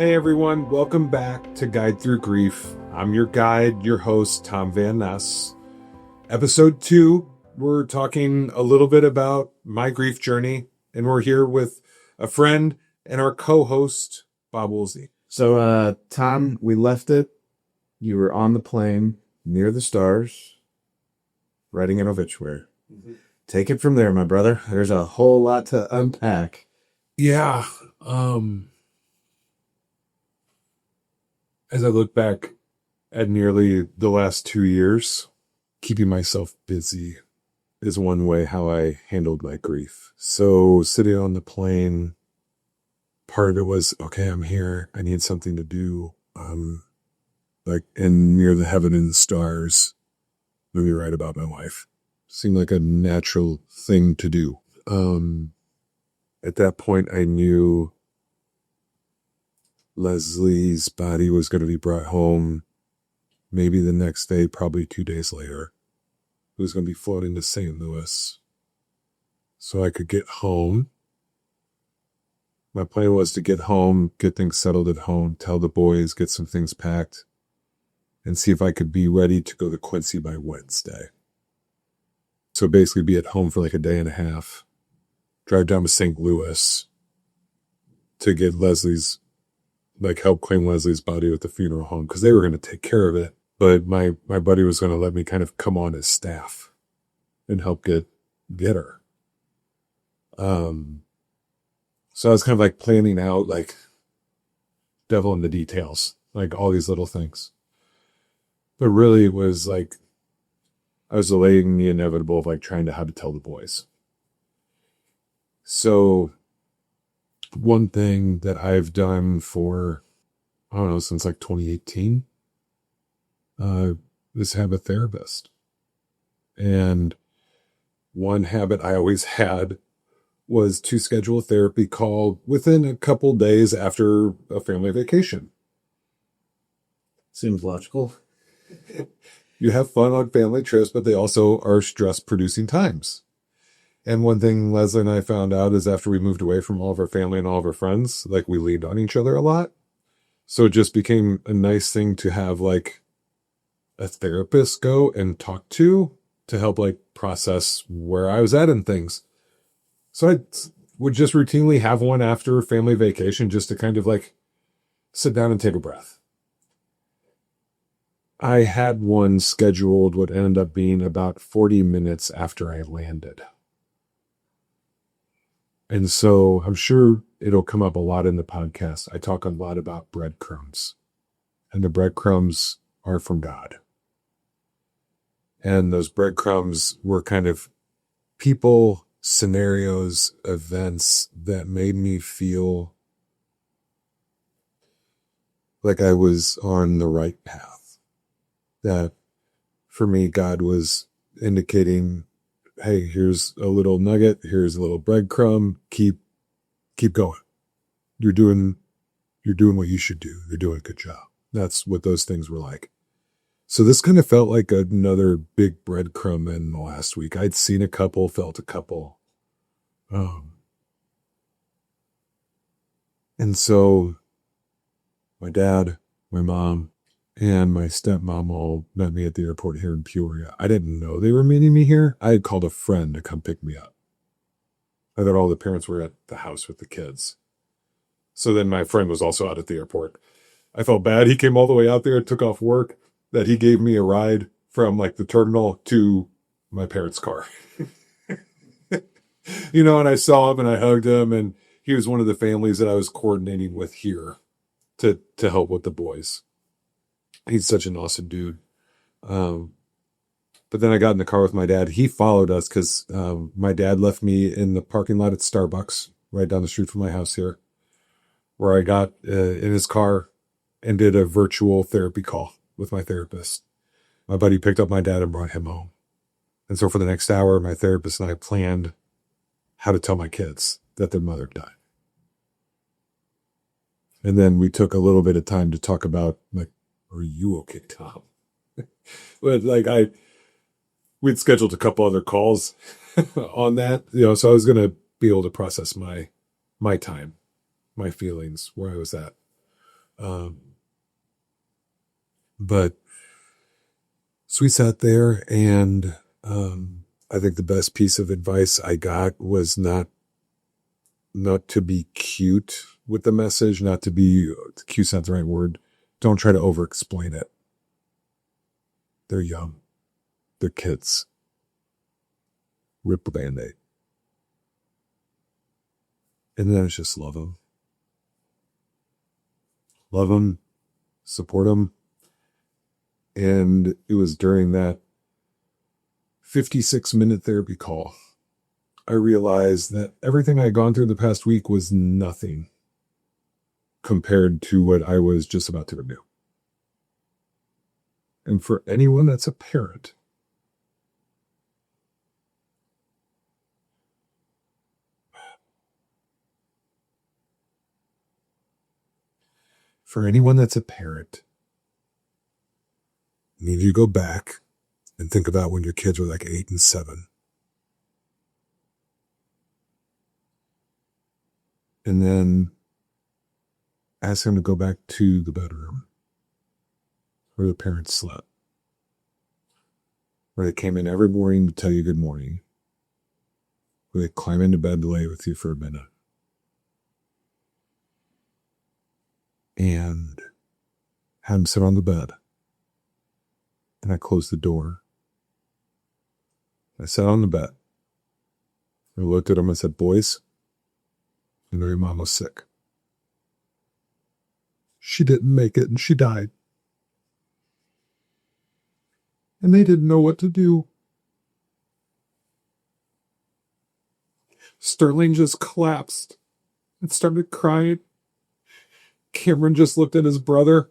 Hey everyone, welcome back to Guide Through Grief. I'm your guide, your host, Tom Van Ness. Episode 2, we're talking a little bit about my grief journey, and we're here with a friend and our co-host, Bob Woolsey. So, Tom, we left it. You were on the plane near the stars, writing an obituary. Mm-hmm. Take it from there, my brother. There's a whole lot to unpack. Yeah. As I look back at nearly the last 2 years, keeping myself busy is one way how I handled my grief. So sitting on the plane, part of it was, okay, I'm here. I need something to do. Like in near the heaven and the stars, let me write about my wife. Seemed like a natural thing to do. At that point, I knew Lesley's body was going to be brought home maybe the next day, probably 2 days later. It was going to be floating to St. Louis so I could get home. My plan was to get home, get things settled at home, tell the boys, get some things packed, and see if I could be ready to go to Quincy by Wednesday. So basically be at home for like a day and a half, drive down to St. Louis to get Lesley's, like help claim Lesley's body at the funeral home because they were going to take care of it. But my buddy was going to let me kind of come on as staff and help get her. So I was kind of like planning out like devil in the details, like all these little things. But really it was like I was delaying the inevitable of like trying to how to tell the boys. So one thing that I've done for, I don't know, since like 2018, is have a therapist. And one habit I always had was to schedule a therapy call within a couple days after a family vacation. Seems logical. You have fun on family trips, but they also are stress-producing times. And one thing Lesley and I found out is after we moved away from all of our family and all of our friends, like we leaned on each other a lot. So it just became a nice thing to have like a therapist go and talk to help like process where I was at and things. So I would just routinely have one after family vacation just to kind of like sit down and take a breath. I had one scheduled what ended up being about 40 minutes after I landed. And so I'm sure it'll come up a lot in the podcast. I talk a lot about breadcrumbs. And the breadcrumbs are from God. And those breadcrumbs were kind of people, scenarios, events that made me feel like I was on the right path. That for me, God was indicating, hey, here's a little nugget, here's a little breadcrumb, keep going. You're doing what you should do. You're doing a good job. That's what those things were like. So this kind of felt like another big breadcrumb in the last week. I'd seen a couple, felt a couple. And so my dad, my mom, and my stepmom all met me at the airport here in Peoria. I didn't know they were meeting me here. I had called a friend to come pick me up. I thought all the parents were at the house with the kids. So then my friend was also out at the airport. I felt bad. He came all the way out there, took off work, that he gave me a ride from like the terminal to my parents' car. And I saw him and I hugged him, and he was one of the families that I was coordinating with here to help with the boys. He's such an awesome dude. But then I got in the car with my dad. He followed us because my dad left me in the parking lot at Starbucks right down the street from my house here, where I got in his car and did a virtual therapy call with my therapist. My buddy picked up my dad and brought him home. And so for the next hour, my therapist and I planned how to tell my kids that their mother died. And then we took a little bit of time to talk about, like, are you okay, Tom? But like we'd scheduled a couple other calls on that, so I was going to be able to process my time, my feelings, where I was at. But so we sat there, and I think the best piece of advice I got was not to be cute with the message, not to be, cute's not the right word. Don't try to over-explain it. They're young. They're kids. Rip the Band-Aid. And then it's just love them. Love them. Support them. And it was during that 56-minute therapy call, I realized that everything I had gone through the past week was nothing compared to what I was just about to do. And for anyone that's a parent, you need to go back and think about when your kids were like 8 and 7. And then ask them to go back to the bedroom where the parents slept, where they came in every morning to tell you good morning, where they climb into bed to lay with you for a minute. And have them sit on the bed. And I closed the door. I sat on the bed. I looked at them and said, boys, you know your mom was sick. She didn't make it and she died. And they didn't know what to do. Sterling just collapsed and started crying. Cameron just looked at his brother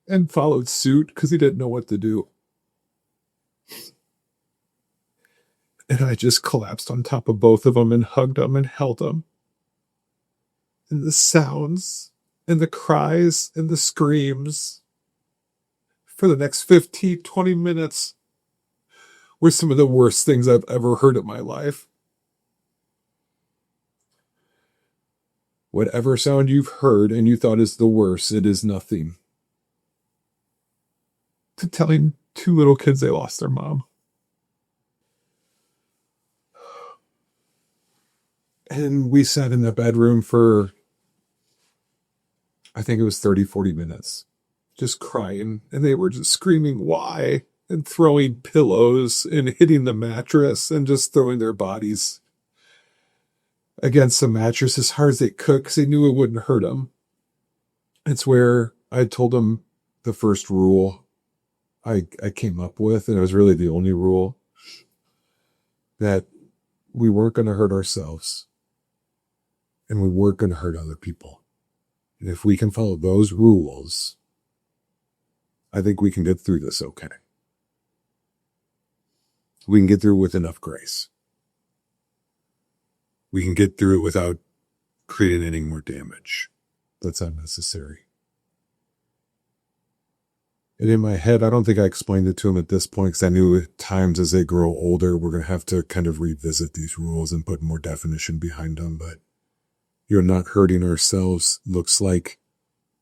and followed suit because he didn't know what to do. And I just collapsed on top of both of them and hugged them and held them. And the sounds and the cries and the screams for the next 15, 20 minutes were some of the worst things I've ever heard in my life. Whatever sound you've heard and you thought is the worst, it is nothing to telling 2 little kids they lost their mom. And we sat in the bedroom for, I think it was 30, 40 minutes, just crying. And they were just screaming, why? And throwing pillows and hitting the mattress and just throwing their bodies against the mattress as hard as they could because they knew it wouldn't hurt them. It's where I told them the first rule I came up with, and it was really the only rule, that we weren't going to hurt ourselves and we weren't going to hurt other people. And if we can follow those rules, I think we can get through this okay. We can get through with enough grace. We can get through it without creating any more damage that's unnecessary. And in my head, I don't think I explained it to him at this point because I knew at times as they grow older, we're going to have to kind of revisit these rules and put more definition behind them. But you're not hurting ourselves looks like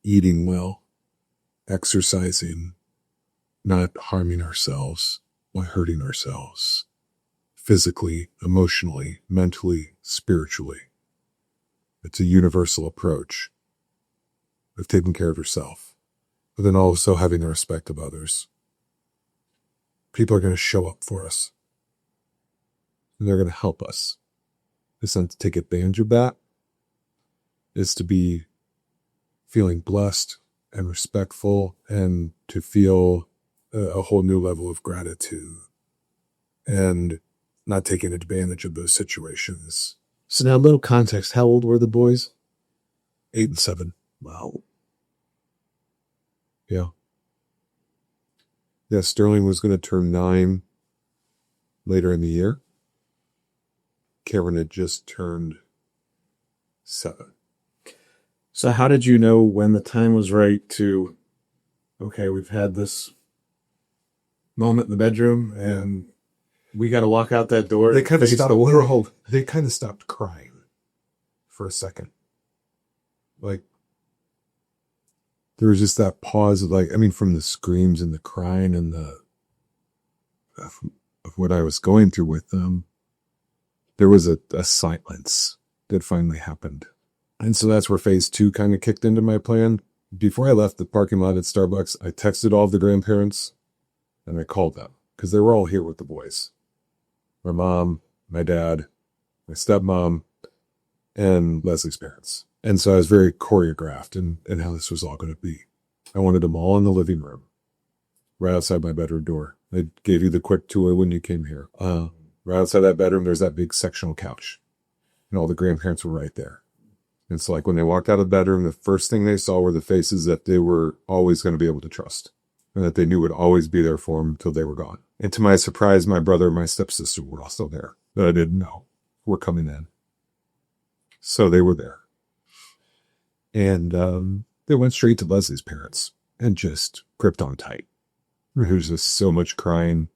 eating well, exercising, not harming ourselves by hurting ourselves physically, emotionally, mentally, spiritually. It's a universal approach of taking care of yourself, but then also having the respect of others. People are going to show up for us, and they're going to help us. It's not to take advantage of that. It's to be feeling blessed and respectful and to feel a whole new level of gratitude and not taking advantage of those situations. So now, a little context. How old were the boys? 8 and 7. Wow. Yeah. Yeah, Sterling was going to turn 9 later in the year. Cameron had just turned 7. So how did you know when the time was right to, okay, we've had this moment in the bedroom and we got to walk out that door? They kind of face stopped the world. They kind of stopped crying for a second. Like, there was just that pause of like, I mean, from the screams and the crying and of what I was going through with them, there was a silence that finally happened. And so that's where phase 2 kind of kicked into my plan. Before I left the parking lot at Starbucks, I texted all of the grandparents and I called them because they were all here with the boys. My mom, my dad, my stepmom, and Lesley's parents. And so I was very choreographed in how this was all going to be. I wanted them all in the living room, right outside my bedroom door. I gave you the quick tour when you came here. Right outside that bedroom, there's that big sectional couch. And all the grandparents were right there. And so like when they walked out of the bedroom, the first thing they saw were the faces that they were always going to be able to trust. And that they knew would always be there for them till they were gone. And to my surprise, my brother and my stepsister were also there. That I didn't know were coming in. So they were there. And they went straight to Lesley's parents and just gripped on tight. There was just so much crying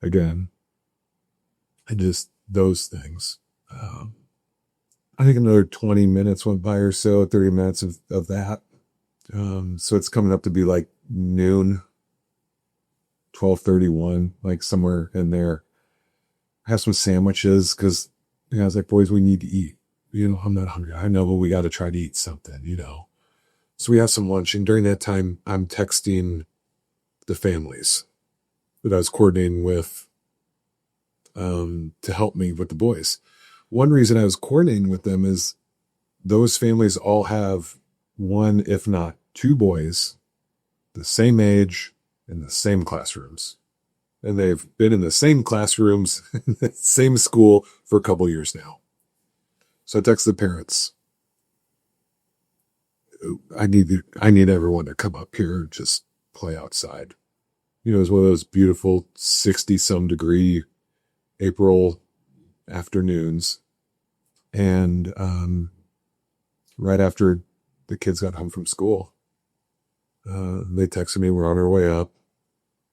again. And just those things. I think another 20 minutes went by or so, 30 minutes of that. So it's coming up to be like noon, 12:31, like somewhere in there. I have some sandwiches because I was like, boys, we need to eat. I'm not hungry. I know, but we got to try to eat something, So we have some lunch. And during that time, I'm texting the families that I was coordinating with to help me with the boys. One reason I was coordinating with them is those families all have one, if not two boys, the same age in the same classrooms. And they've been in the same classrooms, in the same school for a couple years now. So I text the parents. I need everyone to come up here and just play outside. It was one of those beautiful 60-some degree April afternoons. And right after the kids got home from school, they texted me, we're on our way up.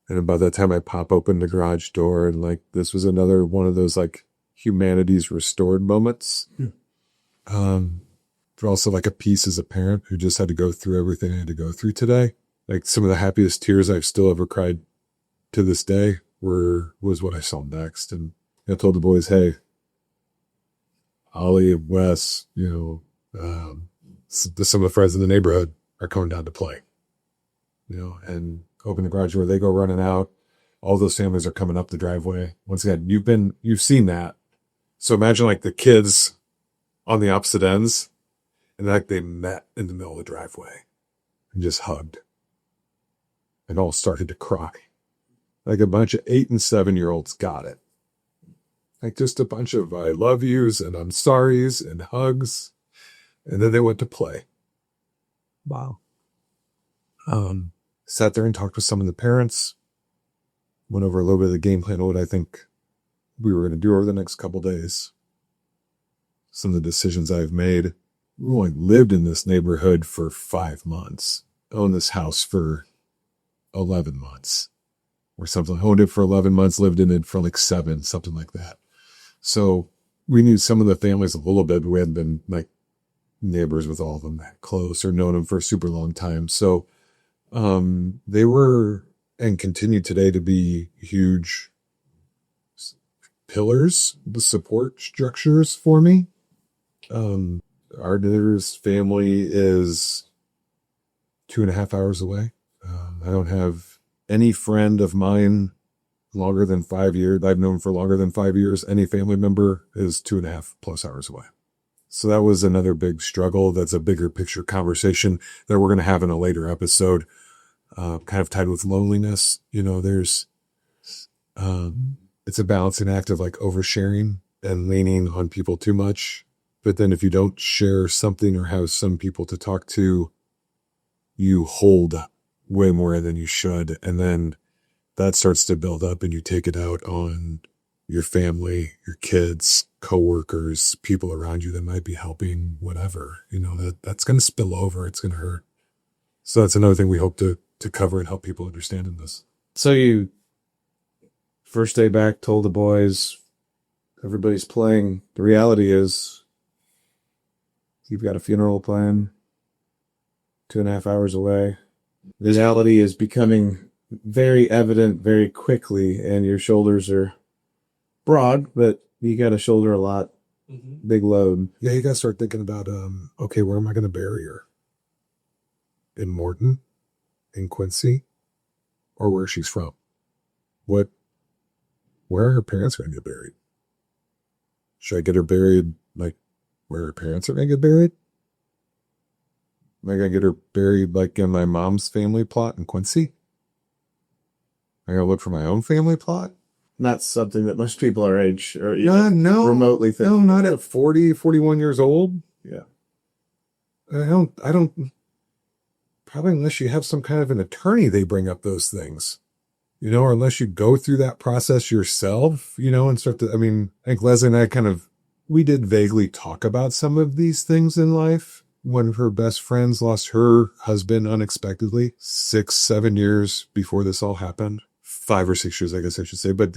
And about that time I pop open the garage door and like this was another one of those like humanity's restored moments. But also like a piece as a parent who just had to go through everything I had to go through today. Like some of the happiest tears I've still ever cried to this day was what I saw next. And I told the boys, hey, Ollie, Wes, some of the friends in the neighborhood are coming down to play, and open the garage door. They go running out. All those families are coming up the driveway. Once again, you've seen that. So imagine like the kids on the opposite ends and like they met in the middle of the driveway and just hugged and all started to cry. Like a bunch of 8 and 7-year-olds got it. Like just a bunch of I love yous and I'm sorries and hugs. And then they went to play. Wow. Sat there and talked with some of the parents. Went over a little bit of the game plan of what I think we were going to do over the next couple days. Some of the decisions I've made. We only lived in this neighborhood for 5 months. Owned this house for 11 months. Or something. Owned it for 11 months, lived in it for like 7, something like that. So we knew some of the families a little bit, but we hadn't been like neighbors with all of them that close or known them for a super long time. So they were and continue today to be huge pillars, the support structures for me. Our neighbor's family is 2.5 hours away. I don't have any friend of mine longer than 5 years. I've known for longer than 5 years. Any family member is 2.5+ hours away. So that was another big struggle. That's a bigger picture conversation that we're going to have in a later episode, kind of tied with loneliness. There's, it's a balancing act of like oversharing and leaning on people too much. But then if you don't share something or have some people to talk to, you hold way more than you should. And then that starts to build up and you take it out on your family, your kids, coworkers, people around you that might be helping, whatever. That's going to spill over. It's going to hurt. So that's another thing we hope to cover and help people understand in this. So you, first day back, told the boys, everybody's playing. The reality is, you've got a funeral plan. 2.5 hours away. Reality is becoming very evident very quickly, and your shoulders are broad, but you got to shoulder a lot. Big load. Yeah, you got to start thinking about, okay, where am I going to bury her? In Morton? In Quincy? Or where she's from? Where are her parents going to get buried? Should I get her buried, like, where her parents are going to get buried? Am I going to get her buried, like, in my mom's family plot in Quincy? Am I going to look for my own family plot? Not something that most people our age or No, remotely think. No, not at 40, 41 years old. Yeah. I don't, probably unless you have some kind of an attorney, they bring up those things, or unless you go through that process yourself, and start to, I think Lesley and I we did vaguely talk about some of these things in life. One of her best friends lost her husband unexpectedly 6-7 years before this all happened. 5 or 6 years, I guess I should say. But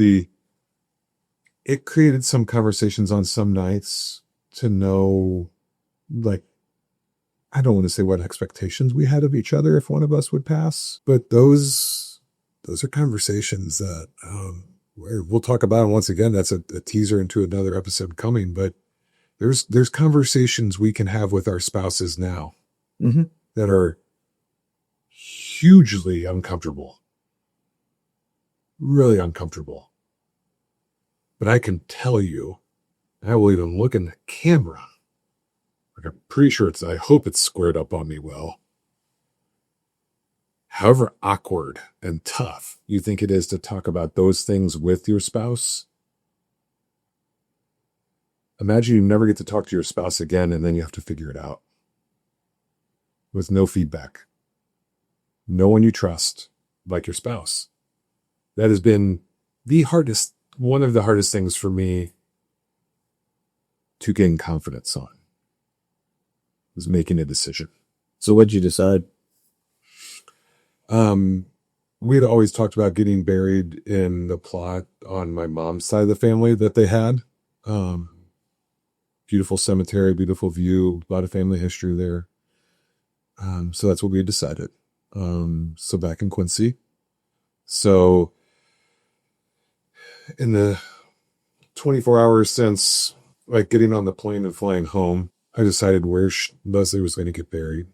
it created some conversations on some nights to know, like, I don't want to say what expectations we had of each other if one of us would pass, but those are conversations that we'll talk about. And once again, that's a teaser into another episode coming, but there's conversations we can have with our spouses now that are hugely uncomfortable. Really uncomfortable. But I can tell you, I will even look in the camera. Like, I'm pretty sure I hope it's squared up on me well. However awkward and tough you think it is to talk about those things with your spouse, imagine you never get to talk to your spouse again and then you have to figure it out. With no feedback. No one you trust, like your spouse. That has been one of the hardest things for me to gain confidence on, was making a decision. So what'd you decide? We had always talked about getting buried in the plot on my mom's side of the family that they had. Beautiful cemetery, beautiful view, a lot of family history there. So that's what we decided. So back in Quincy. So in the 24 hours since, like, getting on the plane and flying home, I decided where Lesley was going to get buried,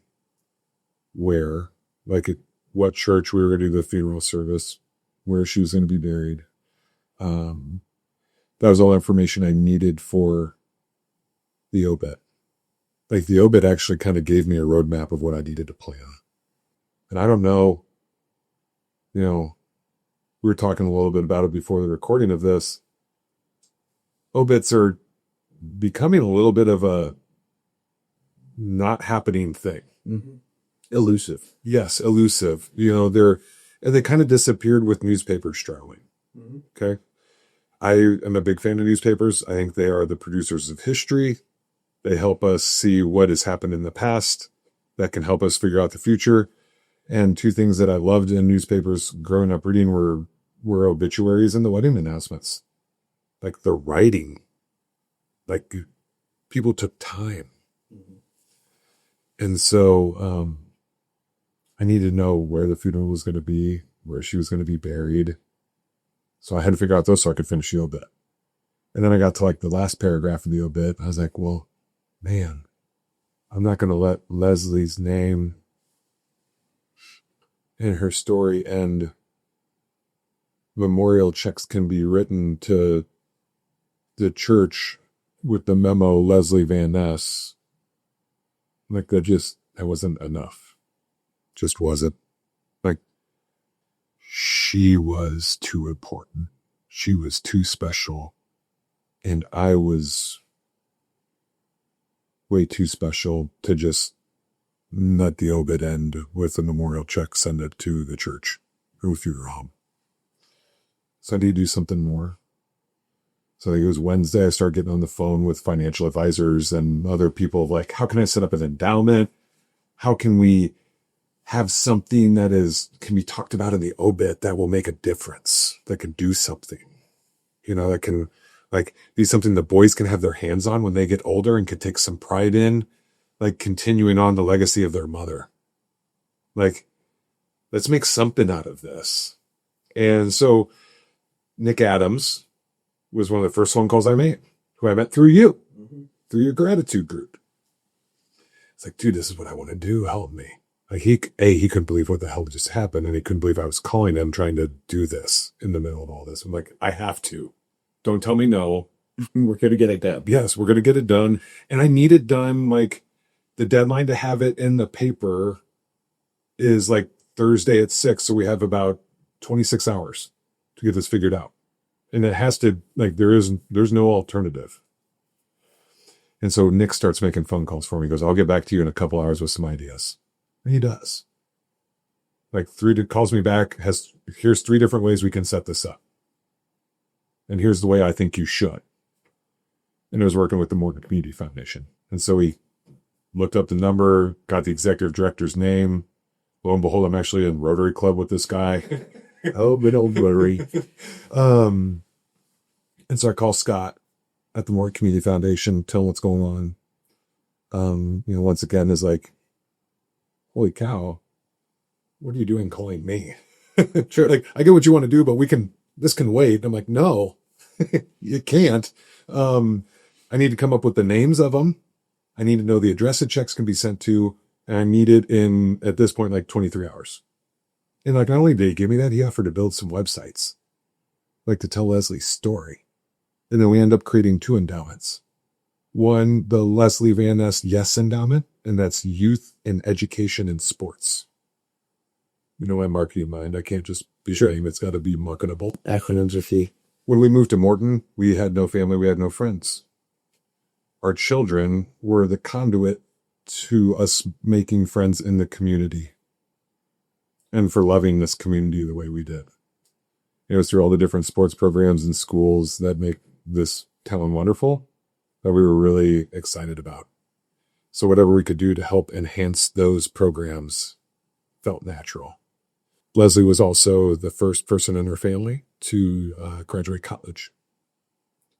where, like, at what church we were going to do the funeral service, where she was going to be buried. That was all information I needed for the obit. Like, the obit actually kind of gave me a roadmap of what I needed to plan. And I don't know, we were talking a little bit about it before the recording of this. Obits are becoming a little bit of a not happening thing. Mm-hmm. Elusive. Yes, elusive. They kind of disappeared with newspapers traveling. Mm-hmm. Okay. I am a big fan of newspapers. I think they are the producers of history. They help us see what has happened in the past that can help us figure out the future. And two things that I loved in newspapers growing up reading were obituaries and the wedding announcements. Like, the writing. Like, people took time. Mm-hmm. And so I needed to know where the funeral was going to be, where she was going to be buried. So I had to figure out those so I could finish the obit. And then I got to, like, the last paragraph of the obit. I was like, well, man, I'm not going to let Lesley's name and her story end. Memorial checks can be written to the church with the memo, Lesley Van Ness. Like, that wasn't enough. Just wasn't. Like, she was too important. She was too special. And I was way too special to just let the obit end with a memorial check, send it to the church or through your home. So I need to do something more. So I think it was Wednesday, I started getting on the phone with financial advisors and other people, like, how can I set up an endowment? How can we have something that can be talked about in the obit that will make a difference, that can do something, that can, like, be something the boys can have their hands on when they get older and can take some pride in, like, continuing on the legacy of their mother. Like, let's make something out of this. And so Nick Adams was one of the first phone calls I made, who I met through you, through your gratitude group. It's like, dude, this is what I want to do. Help me. Like he couldn't believe what the hell just happened. And he couldn't believe I was calling him trying to do this in the middle of all this. I'm like, I have to. Don't tell me no. We're going to get it done. Yes, we're going to get it done. And I need it done. Like the deadline to have it in the paper is like Thursday at 6. So we have about 26 hours to get this figured out. And it has to, like, there's no alternative. And so Nick starts making phone calls for me. He goes, I'll get back to you in a couple hours with some ideas. And he does. Like calls me back, here's 3 different ways we can set this up. And here's the way I think you should. And I was working with the Morgan Community Foundation. And so he looked up the number, got the executive director's name. Lo and behold, I'm actually in Rotary Club with this guy. Oh, but old Rotary. And so I call Scott at the Morgan Community Foundation, tell him what's going on. Once again, is like, holy cow, what are you doing calling me? Sure, like, I get what you want to do, but this can wait. And I'm like, no, you can't. I need to come up with the names of them. I need to know the address the checks can be sent to. And I need it in, at this point, like 23 hours. And like, not only did he give me that, he offered to build some websites, like to tell Lesley's story. And then we end up creating 2 endowments. One, the Lesley Van Ness Yes Endowment, and that's Youth in Education and Sports. You know my marketing mind. I can't just be saying it's got to be marketable. Acronyms are key. When we moved to Morton, we had no family, we had no friends. Our children were the conduit to us making friends in the community and for loving this community the way we did. It was through all the different sports programs and schools that make this town wonderful that we were really excited about. So whatever we could do to help enhance those programs felt natural. Lesley was also the first person in her family to graduate college.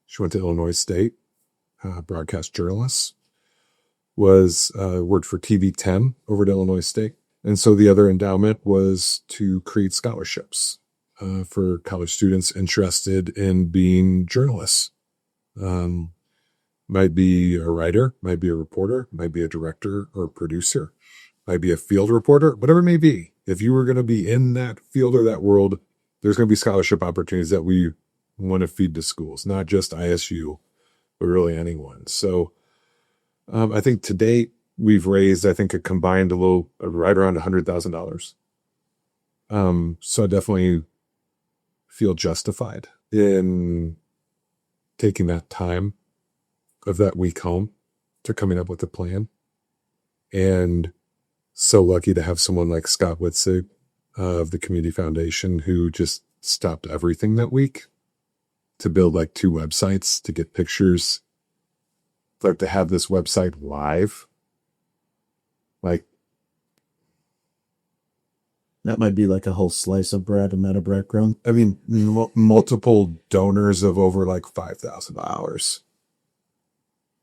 She went to Illinois State, broadcast journalist, worked for TV 10 over at Illinois State. And so the other endowment was to create scholarships for college students interested in being journalists. Might be a writer, might be a reporter, might be a director or a producer, might be a field reporter, whatever it may be. If you were going to be in that field or that world, there's going to be scholarship opportunities that we want to feed to schools, not just ISU, but really anyone. So I think to date, we've raised, I think, a combined right around $100,000. So I definitely feel justified in taking that time of that week home to coming up with a plan. And so lucky to have someone like Scott Witzig of the Community Foundation who just stopped everything that week to build like 2 websites to get pictures, like to have this website live. Like, That might be like a whole slice of bread, amount of breadcrumb. I mean, multiple donors of over like $5,000.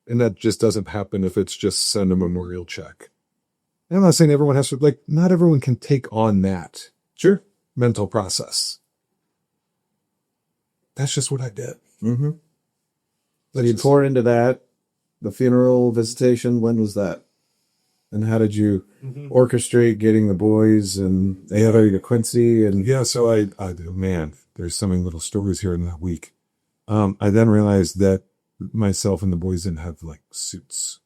And that just doesn't happen if it's just send a memorial check. And I'm not saying everyone has to, like, not everyone can take on that. Sure. Mental process. That's just what I did. Mm-hmm. So you pour into that. The funeral visitation, when was that? And how did you orchestrate getting the boys and Ava to Quincy? And yeah, so I man, there's so many little stories here in that week. I then realized that myself and the boys didn't have like suits,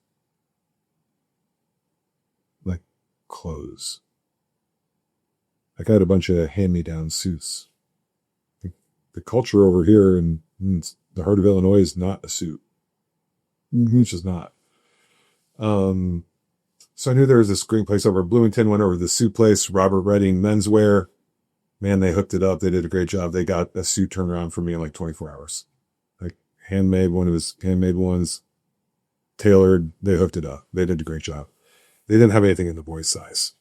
like clothes. Like I had a bunch of hand-me-down suits. The culture over here in the heart of Illinois is not a suit. It's just not. So I knew there was this green place over in Bloomington, went over to the suit place, Robert Redding Menswear. Man, they hooked it up. They did a great job. They got a suit turned around for me in like 24 hours. Like handmade ones, tailored. They hooked it up. They did a great job. They didn't have anything in the boys' size.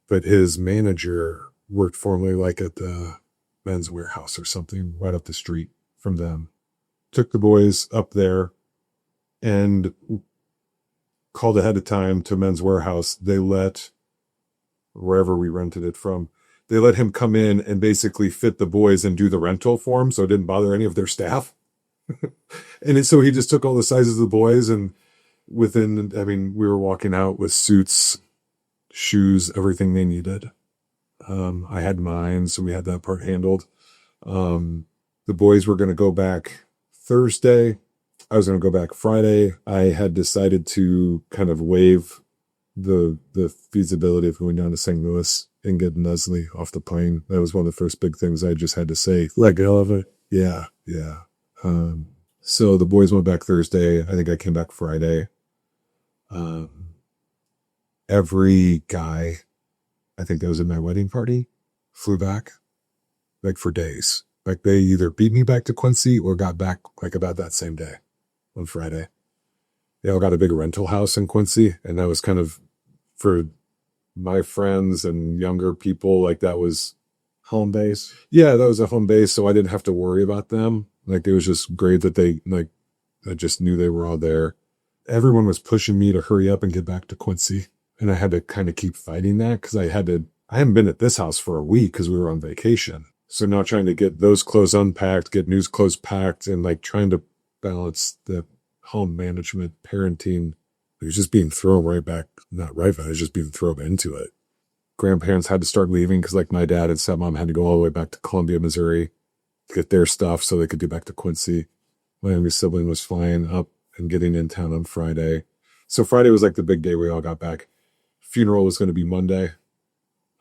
But his manager worked formerly like at the Men's Warehouse or something right up the street from them. Took the boys up there and called ahead of time to Men's Warehouse. They let wherever we rented it from. They let him come in and basically fit the boys and do the rental for them, so it didn't bother any of their staff. So he just took all the sizes of the boys, and we were walking out with suits, shoes, everything they needed. I had mine, so we had that part handled. The boys were going to go back Thursday. I was going to go back Friday. I had decided to kind of waive the feasibility of going down to St. Louis and getting Lesley off the plane. That was one of the first big things I just had to say. Let go of it. Yeah. So the boys went back Thursday. I think I came back Friday. Every guy, I think that was in my wedding party, flew back, like for days. Like they either beat me back to Quincy or got back like about that same day on Friday. They all got a big rental house in Quincy, and that was kind of, for my friends and younger people, like that was Home base. Yeah, that was a home base, so I didn't have to worry about them. Like, it was just great that I just knew they were all there. Everyone was pushing me to hurry up and get back to Quincy, and I had to kind of keep fighting that because I haven't been at this house for a week because we were on vacation. So now trying to get those clothes unpacked, get new clothes packed, and like trying to balance the home management, parenting. It was just being thrown right back, not right back, it was just being thrown into it. Grandparents had to start leaving because like my dad and stepmom had to go all the way back to Columbia, Missouri to get their stuff so they could get back to Quincy. My youngest sibling was flying up and getting in town on Friday. So Friday was like the big day we all got back. Funeral was going to be Monday.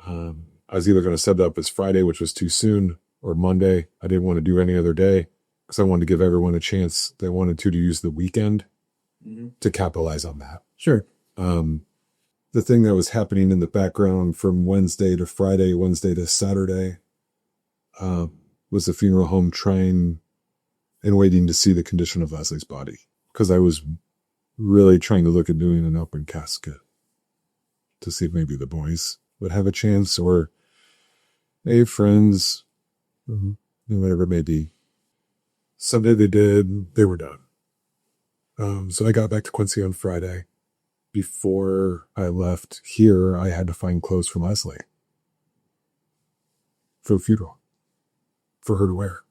I was either going to set it up as Friday, which was too soon, or Monday. I didn't want to do any other day because I wanted to give everyone a chance that wanted to use the weekend to capitalize on that. Sure. The thing that was happening in the background from Wednesday to Friday, Wednesday to Saturday, was the funeral home trying and waiting to see the condition of Lesley's body. Because I was really trying to look at doing an open casket to see if maybe the boys would have a chance, or hey, friends, whatever it may be. Sunday they did, they were done. So I got back to Quincy on Friday. Before I left here, I had to find clothes for Lesley for the funeral, for her to wear.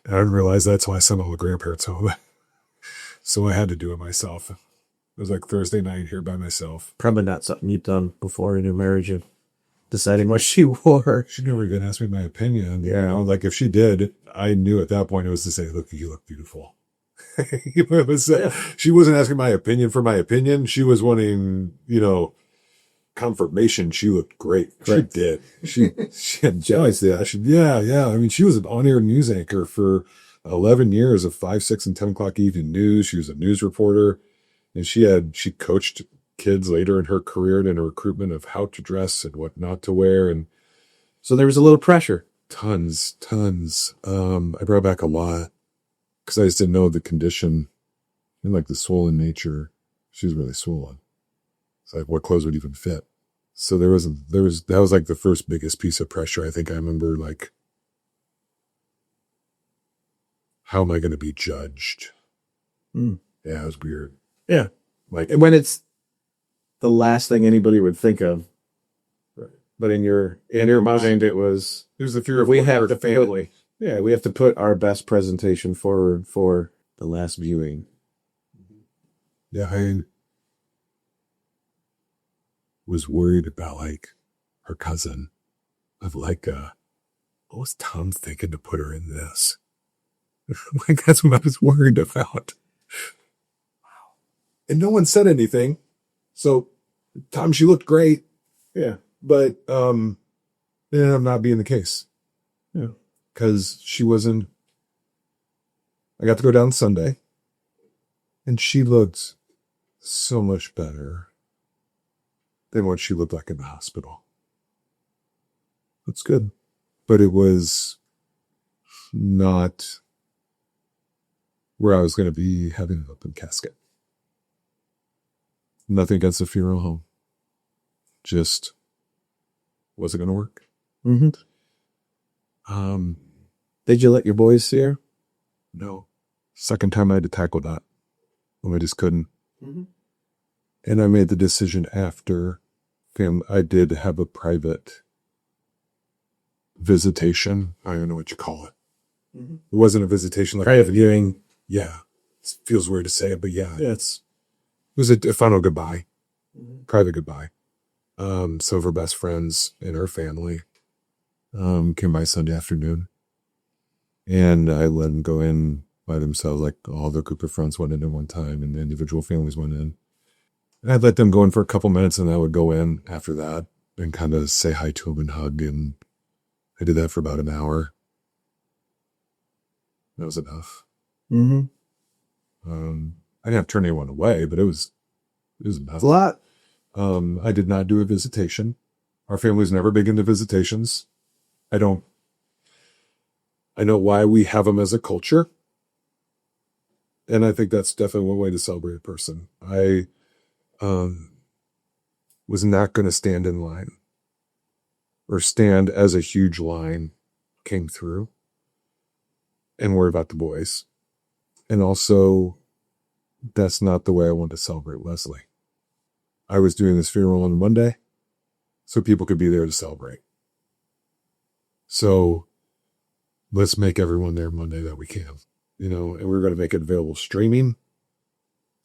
And I didn't realize that's why I sent all the grandparents home. So I had to do it myself. It was like Thursday night here by myself. Probably not something you've done before in your marriage of deciding what she wore. She never even asked me my opinion. Yeah. Like if she did, I knew at that point it was to say, look, you look beautiful. She wasn't asking my opinion for my opinion. She was wanting, confirmation. She looked great. She did. She had jealous. Yeah. I mean, she was an on-air news anchor for 11 years of 5, 6, and 10 o'clock evening news. She was a news reporter, and she coached kids later in her career in a recruitment of how to dress and what not to wear. And so there was a little pressure. Tons. I brought back a lot because I just didn't know the condition and like the swollen nature. She was really swollen. It's like what clothes would even fit. So that was like the first biggest piece of pressure. I think I remember like, how am I going to be judged? Yeah, it was weird. Yeah. Like when it's the last thing anybody would think of. Right. But in your mind, it was the fear of we have the family. Yeah, we have to put our best presentation forward for the last viewing. Yeah, I was worried about like her cousin of like, what was Tom thinking to put her in this? Like that's what I was worried about. Wow. And no one said anything. So Tom, she looked great. Yeah. But it ended up not being the case. Yeah. Because she wasn't. I got to go down Sunday, and she looked so much better than what she looked like in the hospital. That's good. But it was not where I was going to be having an open casket. Nothing against the funeral home. Just wasn't going to work. Mm-hmm. Did you let your boys see her? No. Second time I had to tackle that. I just couldn't. Mm-hmm. And I made the decision after I did have a private visitation. I don't know what you call it. Mm-hmm. It wasn't a visitation, like Private viewing. Yeah. It feels weird to say it, but yeah, it was a final goodbye. Mm-hmm. Private goodbye. Some of her best friends and her family came by Sunday afternoon. And I let them go in by themselves, like all their group of friends went in at one time and the individual families went in. And I'd let them go in for a couple minutes and I would go in after that and kind of say hi to them and hug. And I did that for about an hour. That was enough. Mm-hmm. I didn't have to turn anyone away, but it was enough. It's a lot. I did not do a visitation. Our family's never big into visitations. I know why we have them as a culture. And I think that's definitely one way to celebrate a person. I was not going to stand in line or stand as a huge line came through and worry about the boys. And also, that's not the way I wanted to celebrate Lesley. I was doing this funeral on Monday so people could be there to celebrate. So let's make everyone there Monday that we can, and we're going to make it available streaming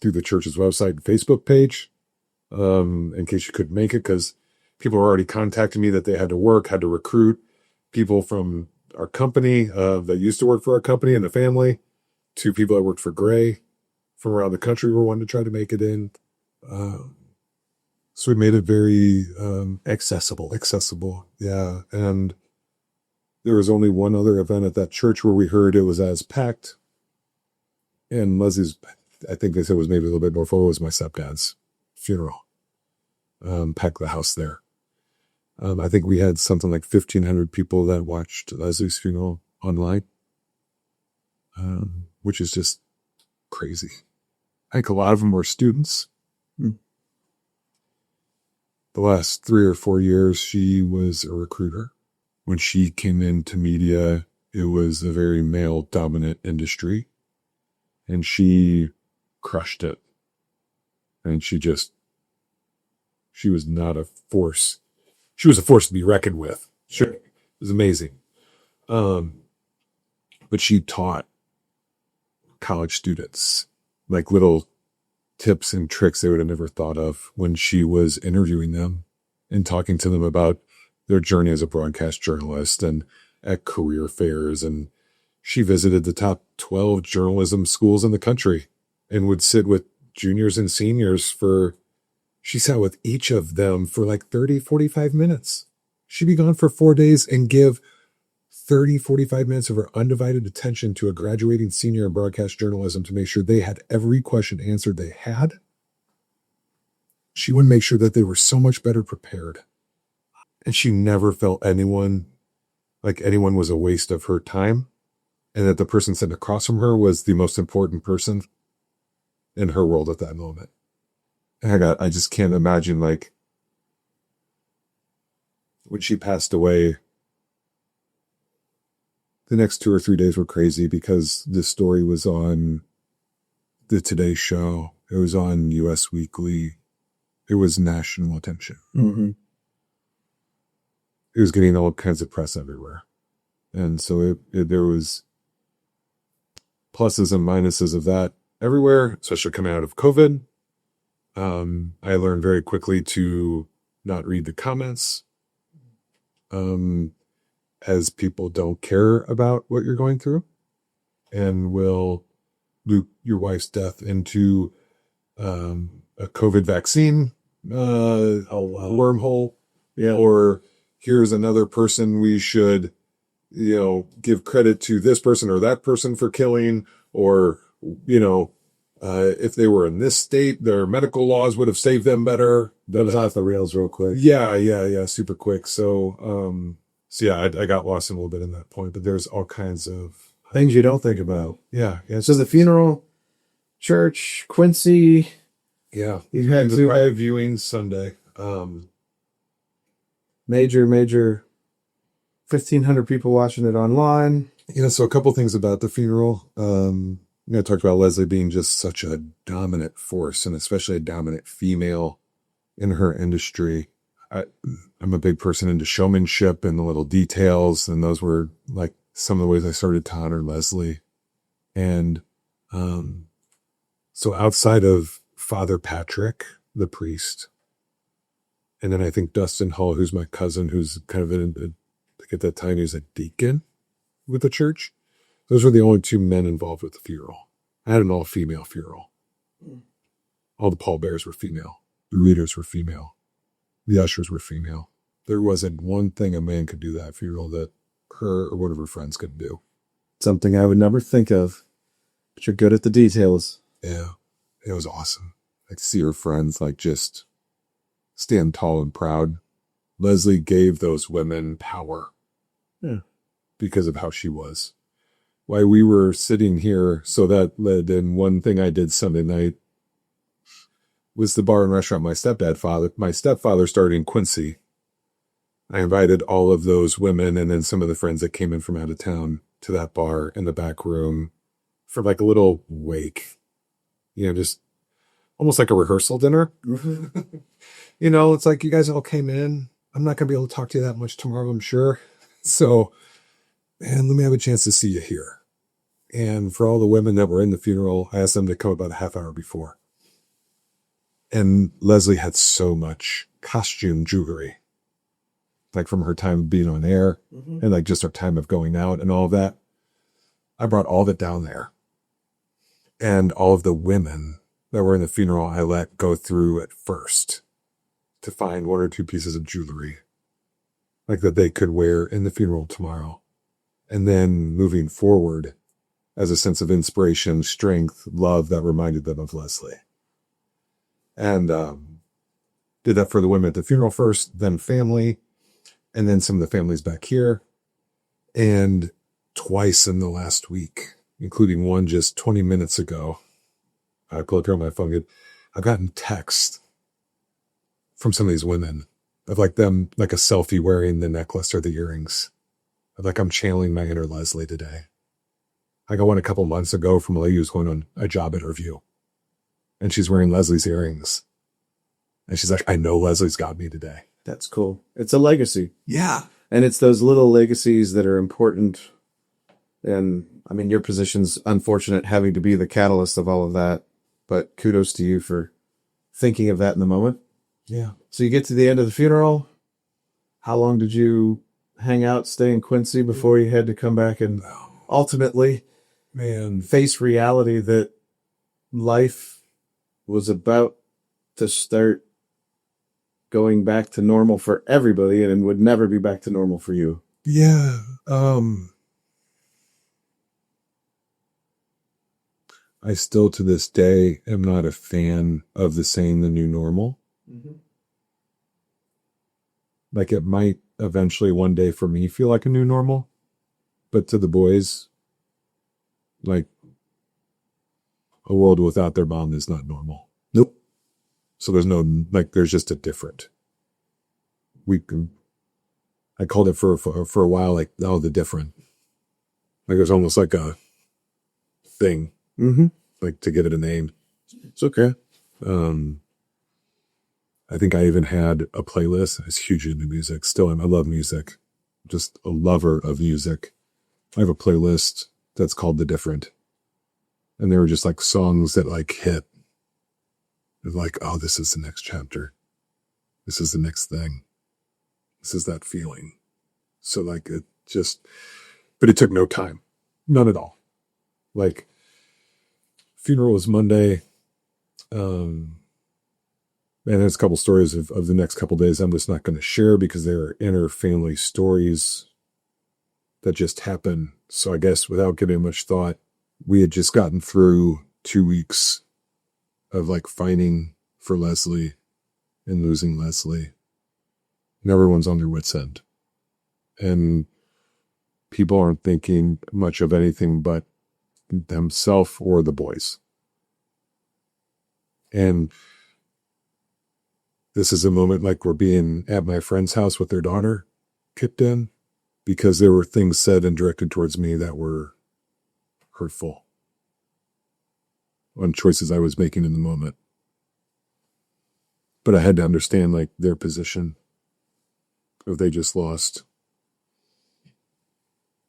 through the church's website and Facebook page, in case you couldn't make it, because people were already contacting me that they had to recruit people from our company that used to work for our company and the family, to people that worked for Gray from around the country were wanting to try to make it in. So we made it very accessible. Yeah. And there was only one other event at that church where we heard it was as packed. And Leslie's, I think they said, was maybe a little bit more full. It was my stepdad's funeral. Packed the house there. I think we had something like 1,500 people that watched Leslie's funeral online, which is just crazy. I think a lot of them were students. The last 3 or 4 years, she was a recruiter. When she came into media, it was a very male-dominant industry, and she crushed it. And she was not a force. She was a force to be reckoned with. Sure. It was amazing. But she taught college students like little tips and tricks they would have never thought of when she was interviewing them and talking to them about their journey as a broadcast journalist and at career fairs. And she visited the top 12 journalism schools in the country and would sit with juniors and seniors she sat with each of them for like 30, 45 minutes. She'd be gone for 4 days and give 30, 45 minutes of her undivided attention to a graduating senior in broadcast journalism to make sure they had every question answered they had. She would make sure that they were so much better prepared. And she never felt anyone was a waste of her time, and that the person sitting across from her was the most important person in her world at that moment. And I just can't imagine, like, when she passed away, the next 2 or 3 days were crazy because this story was on the Today Show. It was on US Weekly. It was national attention. Mm-hmm. It was getting all kinds of press everywhere. And so there was pluses and minuses of that everywhere, especially coming out of COVID. I learned very quickly to not read the comments, as people don't care about what you're going through and will loop your wife's death into a COVID vaccine wormhole. Yeah. Or here's another person we should, give credit to this person or that person for killing, or, if they were in this state, their medical laws would have saved them better. That was off the rails real quick. Yeah, super quick. So I got lost in a little bit in that point, but there's all kinds of things you don't think about. Yeah. So the funeral, church, Quincy. Yeah. You had the private viewing Sunday. Major 1,500 people watching it online. So a couple things about the funeral. I talked about Lesley being just such a dominant force, and especially a dominant female in her industry. I'm a big person into showmanship and the little details. And those were like some of the ways I started to honor Lesley. And so outside of Father Patrick, the priest, and then I think Dustin Hall, who's my cousin, who's kind of like at that time, he was a deacon with the church. Those were the only two men involved with the funeral. I had an all-female funeral. All the pallbearers were female. The readers were female. The ushers were female. There wasn't one thing a man could do that funeral that her or one of her friends could do. Something I would never think of, but you're good at the details. Yeah, it was awesome. Like see her friends like just stand tall and proud. Lesley gave those women power. Yeah. Because of how she was. Why we were sitting here, so that led in one thing I did Sunday night was the bar and restaurant my stepfather started in Quincy. I invited all of those women and then some of the friends that came in from out of town to that bar in the back room for like a little wake. You know, just almost like a rehearsal dinner. You know, it's like you guys all came in. I'm not going to be able to talk to you that much tomorrow, I'm sure. So, man, let me have a chance to see you here. And for all the women that were in the funeral, I asked them to come about a half hour before. And Lesley had so much costume jewelry, like from her time of being on air and like just her time of going out and all of that. I brought all of it down there. And all of the women that were in the funeral, I let go through at first to find one or two pieces of jewelry like that they could wear in the funeral tomorrow. And then moving forward as a sense of inspiration, strength, love that reminded them of Lesley. And did that for the women at the funeral first, then family, and then some of the families back here. And twice in the last week, including one just 20 minutes ago, I pulled up here on my phone. I've gotten text from some of these women of like them, like a selfie wearing the necklace or the earrings. Like I'm channeling my inner Lesley today. I got one a couple months ago from a lady who's going on a job interview. And she's wearing Lesley's earrings. And she's like, I know Lesley's got me today. That's cool. It's a legacy. Yeah. And it's those little legacies that are important. And I mean, your position's unfortunate having to be the catalyst of all of that. But kudos to you for thinking of that in the moment. Yeah. So you get to the end of the funeral. How long did you hang out, stay in Quincy before you had to come back and ultimately face reality that life was about to start going back to normal for everybody and would never be back to normal for you? Yeah. I still to this day am not a fan of the saying the new normal. Like it might eventually one day for me feel like a new normal, but to the boys, like a world without their mom is not normal. Nope. So there's no, like, there's just a different. I called it for a while, like, oh, the different. Like, it's almost like a thing, like to give it a name. It's okay. I think I even had a playlist. I was huge into music. Still am. I love music. Just a lover of music. I have a playlist that's called The Different. And they were just like songs that like hit. And like, oh, this is the next chapter. This is the next thing. This is that feeling. So like it just, but it took no time. None at all. Like funeral was Monday. And there's a couple stories of the next couple days I'm just not going to share because they're inner family stories that just happen. So I guess without giving much thought, we had just gotten through 2 weeks of like fighting for Lesley and losing Lesley. And everyone's on their wits' end. And people aren't thinking much of anything but themselves or the boys. And this is a moment like we're being at my friend's house with their daughter kicked in because there were things said and directed towards me that were hurtful on choices I was making in the moment. But I had to understand like their position if they just lost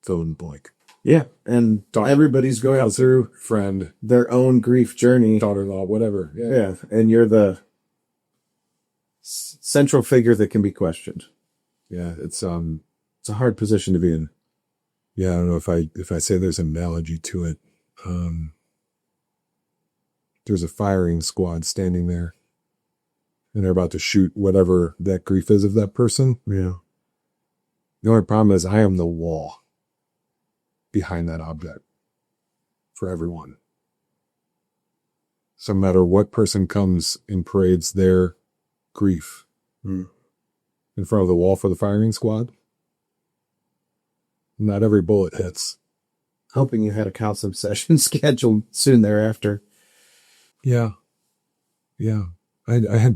fill in the blank. Yeah, and everybody's going through Friend, their own grief journey. daughter-in-law, whatever. Yeah, and you're the central figure that can be questioned. Yeah, it's a hard position to be in. Yeah, I don't know if I say there's an analogy to it. There's a firing squad standing there, and they're about to shoot whatever that grief is of that person. Yeah. The only problem is I am the wall behind that object for everyone. So no matter what person comes and parades their grief in front of the wall for the firing squad, not every bullet hits. Hoping you had a counseling session scheduled soon thereafter. Yeah. I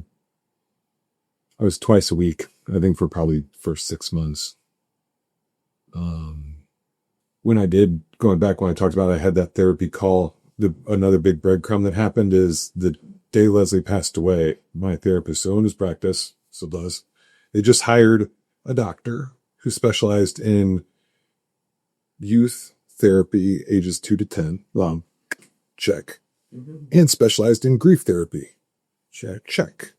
was twice a week, I think, for probably first 6 months. When I did, going back when I talked about I had that therapy call, another big breadcrumb that happened is the day Lesley passed away, my therapist owned his practice, still does. They just hired a doctor who specialized in youth therapy, ages 2 to 10. Check. And specialized in grief therapy. Check.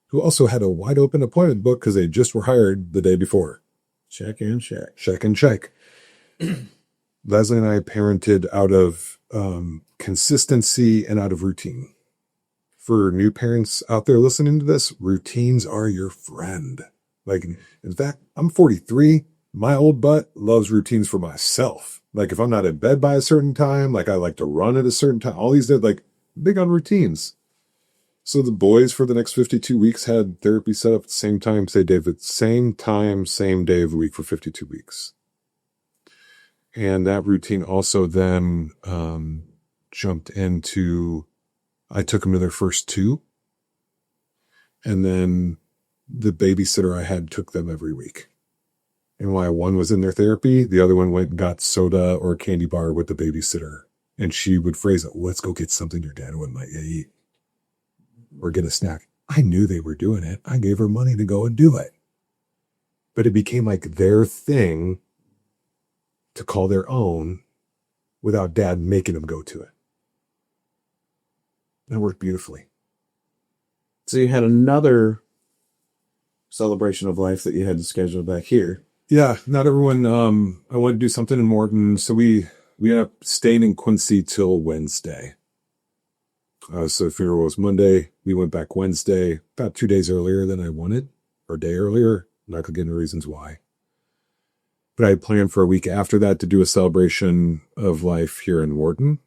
Who also had a wide open appointment book because they just were hired the day before. Check and check. Check and check. Lesley and I parented out of consistency and out of routine. For new parents out there listening to this, routines are your friend. Like, in fact, I'm 43. My old butt loves routines for myself. Like, if I'm not in bed by a certain time, like I like to run at a certain time, all these, like, big on routines. So the boys for the next 52 weeks had therapy set up at the same time, say, David, same time, same day of the week for 52 weeks. And that routine also then jumped into, I took them to their first 2. And then the babysitter I had took them every week. And while one was in their therapy, the other one went and got soda or a candy bar with the babysitter. And she would phrase it, let's go get something your dad wouldn't let you eat. Or get a snack. I knew they were doing it. I gave her money to go and do it. But it became like their thing to call their own without dad making them go to it. That worked beautifully. So you had another celebration of life that you had to schedule back here. Yeah, not everyone, I wanted to do something in Morton. So we ended up staying in Quincy till Wednesday. So the funeral was Monday. We went back Wednesday, about 2 days earlier than I wanted, or a day earlier. I'm not going to get into reasons why. But I had planned for a week after that to do a celebration of life here in Wharton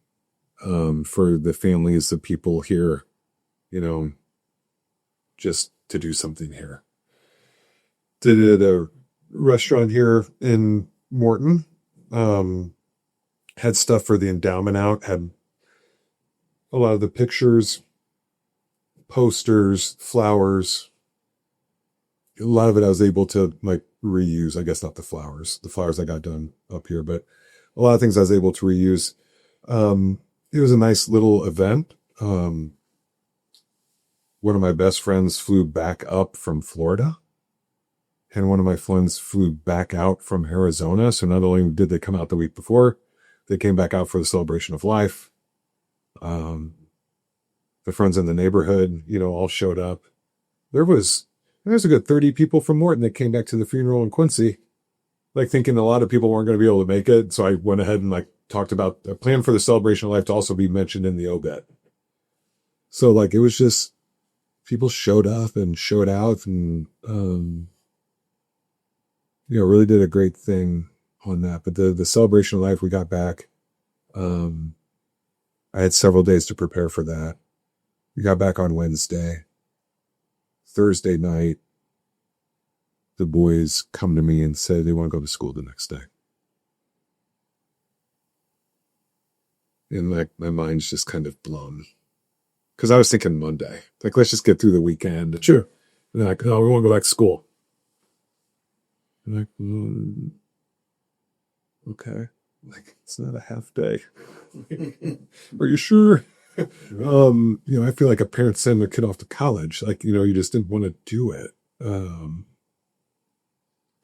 for the families of people here, just to do something here. Did it at a restaurant here in Wharton. Had stuff for the endowment out, had a lot of the pictures, posters, flowers. A lot of it I was able to reuse. I guess not the flowers I got done up here, but a lot of things I was able to reuse. It was a nice little event. One of my best friends flew back up from Florida, and one of my friends flew back out from Arizona. So not only did they come out the week before, they came back out for the celebration of life. The friends in the neighborhood, all showed up. There's a good 30 people from Morton that came back to the funeral in Quincy, thinking a lot of people weren't going to be able to make it. So I went ahead and talked about a plan for the celebration of life to also be mentioned in the obit. So it was just people showed up and showed out and, really did a great thing on that. But the celebration of life we got back, I had several days to prepare for that. We got back on Wednesday. Thursday night, the boys come to me and say they want to go to school the next day. And my mind's just kind of blown. Because I was thinking Monday. Let's just get through the weekend. Sure. And they're no, we want to go back to school. And okay. It's not a half day. Are you sure? I feel like a parent sending their kid off to college. You just didn't want to do it.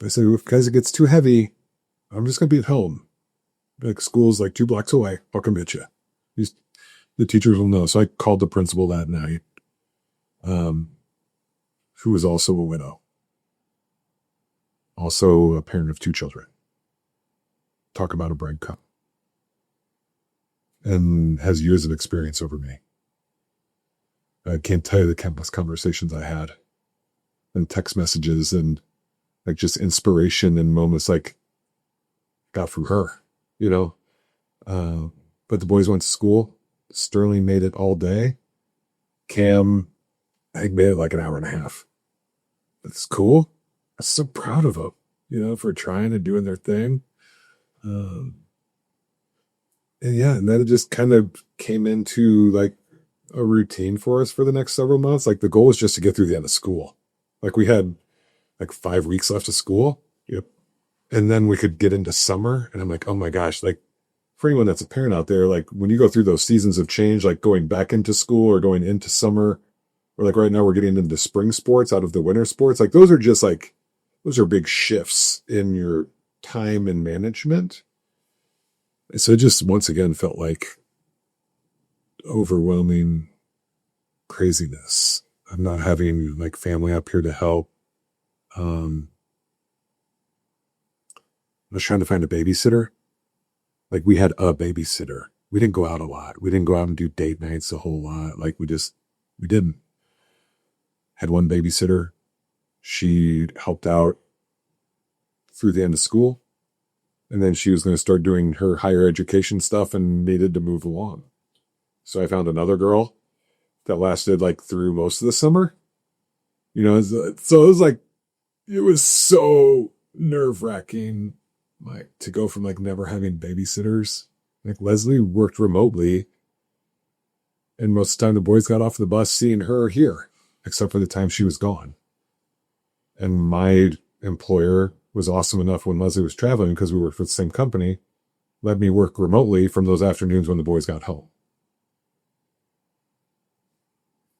I said, if guys, it gets too heavy, I'm just going to be at home. Like, school's like 2 blocks away. I'll come get you. The teachers will know. So I called the principal that night, who was also a widow, also a parent of 2 children. Talk about a bride cup. And has years of experience over me. I can't tell you the countless conversations I had and text messages and like just inspiration and moments like got from her, you know. But the boys went to school. Sterling made it all day. Cam, I think, made it like an hour and a half. That's cool. I'm so proud of them, you know, for trying and doing their thing. And yeah, and then it just kind of came into like a routine for us for the next several months. Like the goal was just to get through the end of school. Like we had like 5 weeks left of school. Yep. And then we could get into summer. And I'm like, oh my gosh, like for anyone that's a parent out there, like when you go through those seasons of change, like going back into school or going into summer, or like right now we're getting into spring sports out of the winter sports. Like those are just like, those are big shifts in your time and management. So it just once again felt like overwhelming craziness. I'm not having like family up here to help. I was trying to find a babysitter. Like we had a babysitter. We didn't go out a lot. We didn't go out and do date nights a whole lot. Like we didn't. Had one babysitter. She helped out through the end of school. And then she was going to start doing her higher education stuff and needed to move along. So I found another girl that lasted like through most of the summer. You know, so it was like, it was so nerve-wracking, like to go from like never having babysitters. Like Lesley worked remotely. And most of the time the boys got off the bus seeing her here, except for the time she was gone. And my employer was awesome enough when Lesley was traveling, because we worked for the same company, let me work remotely from those afternoons when the boys got home.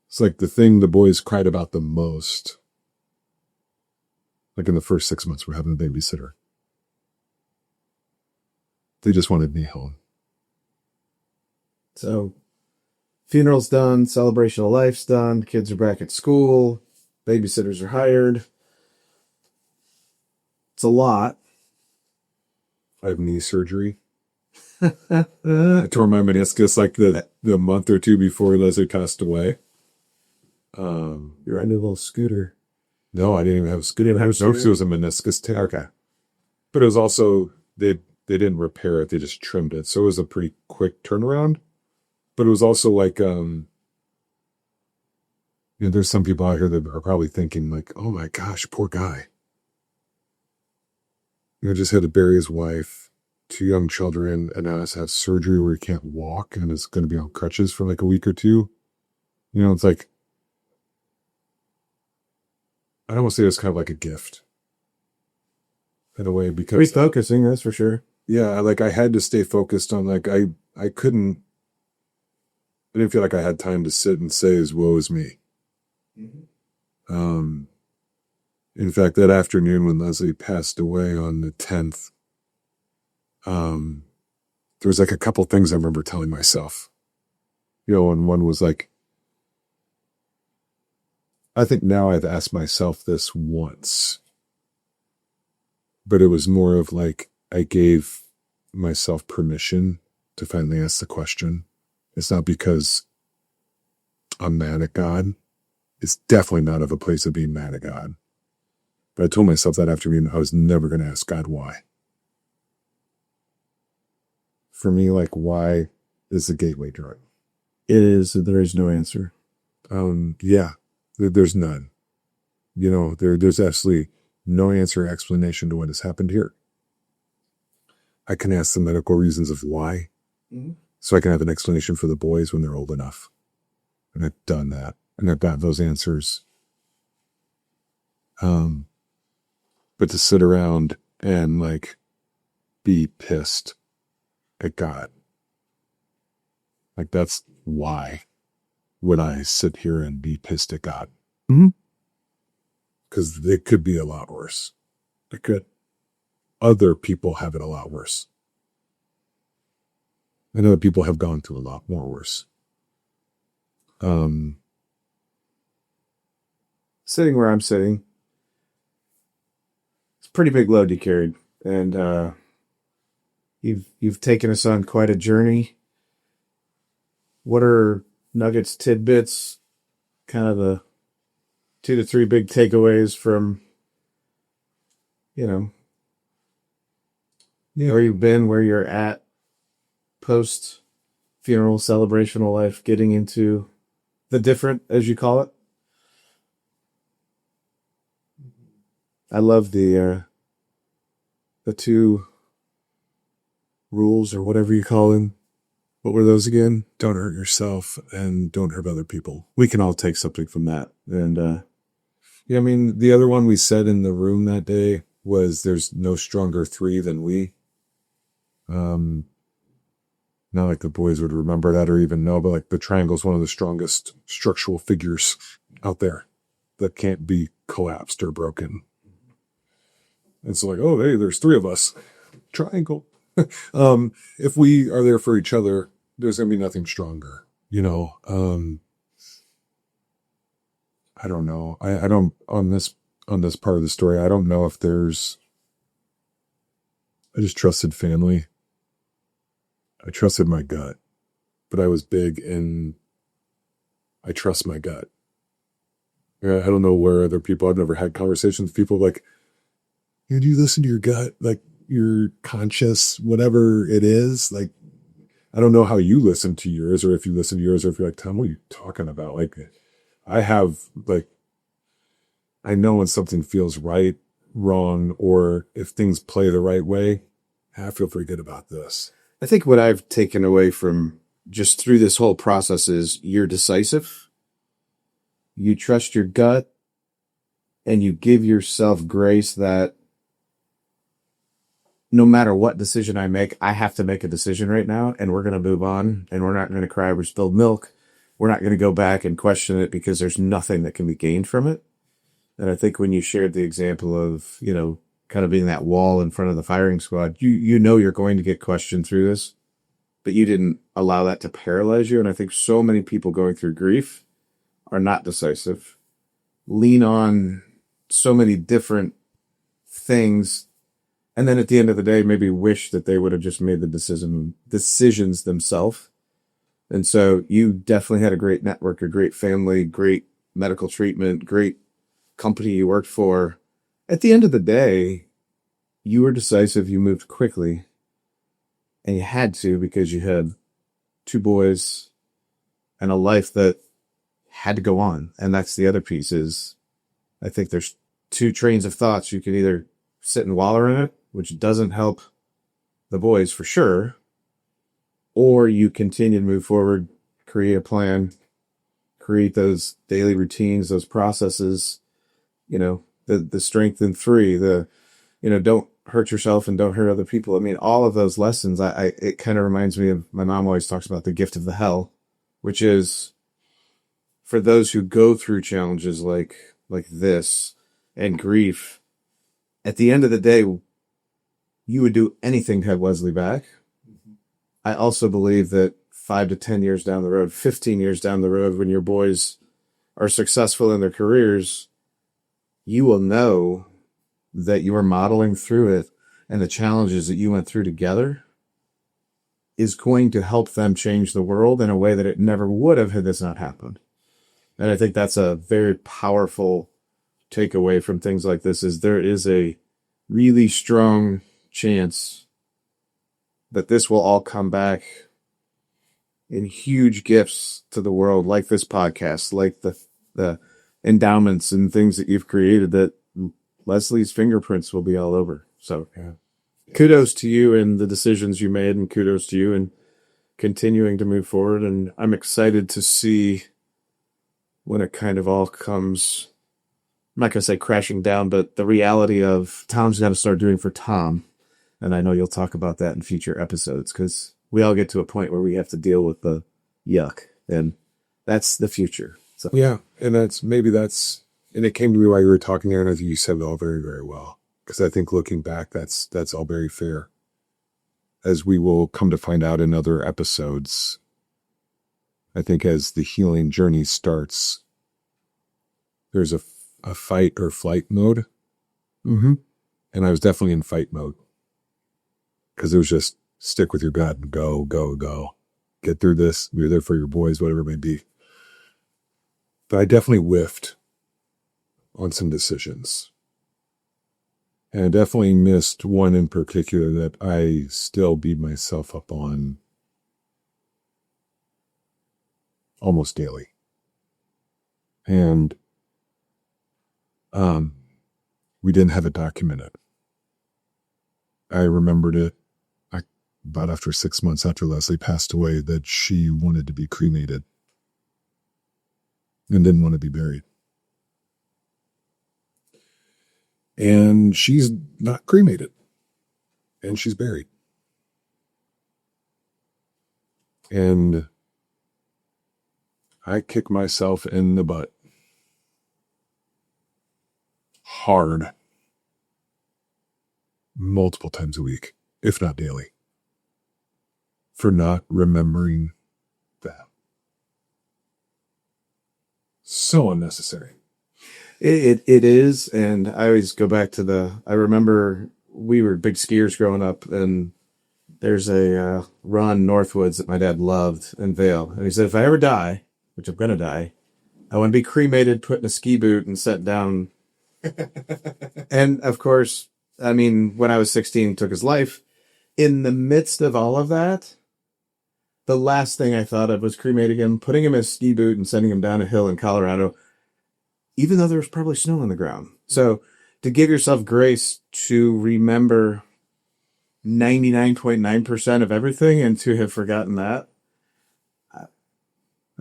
It's like the thing the boys cried about the most. Like in the first 6 months, we're having a babysitter. They just wanted me home. So, funeral's done, celebration of life's done, kids are back at school, babysitters are hired. It's a lot. I have knee surgery. I tore my meniscus like the month or 2 before Lesley passed away. You're riding a little scooter. No, I didn't even have a scooter. No, it was a meniscus tear. Okay. But it was also, they didn't repair it. They just trimmed it. So it was a pretty quick turnaround. But it was also like, you know, there's some people out here that are probably thinking like, oh my gosh, poor guy. You know, just had to bury his wife, 2 young children, and now has to have surgery where he can't walk and is going to be on crutches for like a week or 2. You know, it's like, I'd almost say it's kind of like a gift in a way, because Refocusing, that's for sure. yeah, like I had to stay focused on like, I didn't feel like I had time to sit and say as woe is me. Mm-hmm. In fact, that afternoon when Lesley passed away on the 10th, there was like a couple things I remember telling myself, you know, and one was like, I think now I've asked myself this once, but it was more of like, I gave myself permission to finally ask the question. It's not because I'm mad at God. It's definitely not of a place of being mad at God. But I told myself that afternoon I was never going to ask God why. For me, like, why is the gateway drug? It is. There is no answer. Yeah, there's none. You know, there's absolutely no answer or explanation to what has happened here. I can ask the medical reasons of why, so I can have an explanation for the boys when they're old enough. And I've done that, and I've got those answers. But to sit around and like be pissed at God, like that's why would I sit here and be pissed at God? Because it could be a lot worse. I could. Other people have it a lot worse. I know that people have gone through a lot more worse. Sitting where I'm sitting, it's a pretty big load you carried, and you've taken us on quite a journey. What are nuggets, tidbits, kind of the 2 to 3 big takeaways from, where you've been, where you're at, post funeral celebrational life, getting into the different, as you call it? I love the 2 rules or whatever you call them. What were those again? Don't hurt yourself and don't hurt other people. We can all take something from that. And yeah, I mean, the other one we said in the room that day was there's no stronger 3 than we. Not like the boys would remember that or even know, but like the triangle is one of the strongest structural figures out there that can't be collapsed or broken. And so like, oh, hey, there's 3 of us. Triangle. If we are there for each other, there's going to be nothing stronger, I don't know. I don't, on this part of the story, I don't know if I just trusted family. I trusted my gut, but I was big in, I trust my gut. I don't know where other people, I've never had conversations with people like, do you listen to your gut? Like your conscious, whatever it is. Like, I don't know how you listen to yours or if you listen to yours or if you're like, Tom, what are you talking about? Like I know when something feels right, wrong, or if things play the right way, I feel pretty good about this. I think what I've taken away from just through this whole process is you're decisive, you trust your gut, and you give yourself grace that no matter what decision I make, I have to make a decision right now, and we're going to move on, and we're not going to cry over spilled milk. We're not going to go back and question it because there's nothing that can be gained from it. And I think when you shared the example of, kind of being that wall in front of the firing squad, you're going to get questioned through this, but you didn't allow that to paralyze you. And I think so many people going through grief are not decisive, lean on so many different things, and then at the end of the day, maybe wish that they would have just made the decisions themselves. And so you definitely had a great network, a great family, great medical treatment, great company you worked for. At the end of the day, you were decisive, you moved quickly, and you had to because you had 2 boys and a life that had to go on. And that's the other piece is, I think there's 2 trains of thoughts. You can either sit and wallow in it, which doesn't help the boys for sure, or you continue to move forward, create a plan, create those daily routines, those processes, the strength in 3, don't hurt yourself and don't hurt other people. I mean, all of those lessons, it kind of reminds me of, my mom always talks about the gift of the hell, which is for those who go through challenges like this and grief, at the end of the day, you would do anything to have Lesley back. Mm-hmm. I also believe that 5 to 10 years down the road, 15 years down the road, when your boys are successful in their careers, you will know that you are modeling through it, and the challenges that you went through together is going to help them change the world in a way that it never would have had this not happened. And I think that's a very powerful takeaway from things like this, is there is a really strong chance that this will all come back in huge gifts to the world, like this podcast, like the endowments and things that you've created, that Lesley's fingerprints will be all over. So yeah. Kudos to you and the decisions you made, and kudos to you and continuing to move forward. And I'm excited to see when it kind of all comes, I'm not going to say crashing down, but the reality of Tom's got to start doing for Tom. And I know you'll talk about that in future episodes, because we all get to a point where we have to deal with the yuck, and that's the future. So yeah, and and it came to me while you were talking there, and I think you said it all very, very well. because I think looking back, that's all very fair. As we will come to find out in other episodes, I think as the healing journey starts, there's a fight or flight mode. Mm-hmm. And I was definitely in fight mode. Because it was just stick with your gut and go, go, go. Get through this. You're there for your boys, whatever it may be. But I definitely whiffed on some decisions. And I definitely missed one in particular that I still beat myself up on almost daily. And we didn't have it documented. I remembered it about after 6 months after Lesley passed away that she wanted to be cremated and didn't want to be buried. And she's not cremated. And she's buried. And I kick myself in the butt hard multiple times a week, if not daily, for not remembering that. So unnecessary. It is, and I always go back to I remember we were big skiers growing up, and there's a run Northwoods that my dad loved in Vail. And he said, if I ever die, which I'm going to die, I want to be cremated, put in a ski boot, and set down. And, of course, I mean, when I was 16, he took his life. In the midst of all of that, the last thing I thought of was cremating him, putting him in a ski boot, and sending him down a hill in Colorado, even though there was probably snow on the ground. So to give yourself grace to remember 99.9% of everything and to have forgotten that, I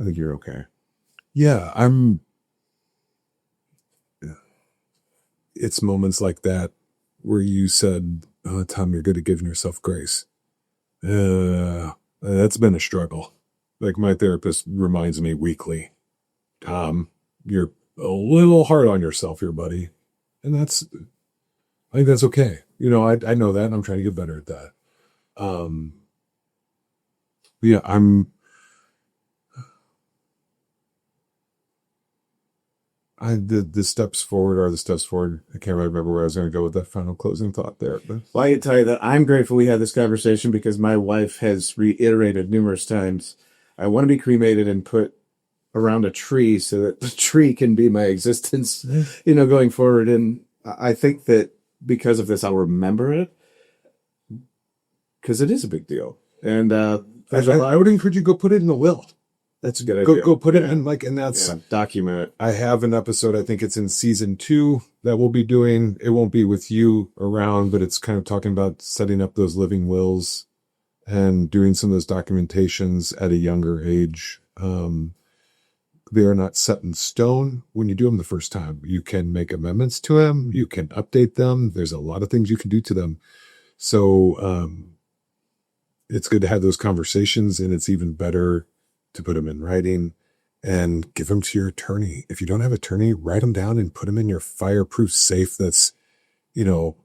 think you're okay. Yeah, it's moments like that where you said, Tom, you're good at giving yourself grace. That's been a struggle. Like my therapist reminds me weekly, Tom, you're a little hard on yourself here, buddy. And I think that's okay. You know, I know that and I'm trying to get better at that. Yeah, the steps forward are the steps forward. I can't really remember where I was going to go with that final closing thought there. But. Well, I can tell you that I'm grateful we had this conversation because my wife has reiterated numerous times, I want to be cremated and put around a tree so that the tree can be my existence, going forward. And I think that because of this, I'll remember it because it is a big deal. And I would encourage you to go put it in the will. That's a good idea. Go put it in and that's document it. I have an episode, I think it's in season 2 that we'll be doing. It won't be with you around, but it's kind of talking about setting up those living wills and doing some of those documentations at a younger age. They are not set in stone when you do them the first time. You can make amendments to them. You can update them. There's a lot of things you can do to them. So it's good to have those conversations, and it's even better to put them in writing and give them to your attorney. If you don't have an attorney, write them down and put them in your fireproof safe that's,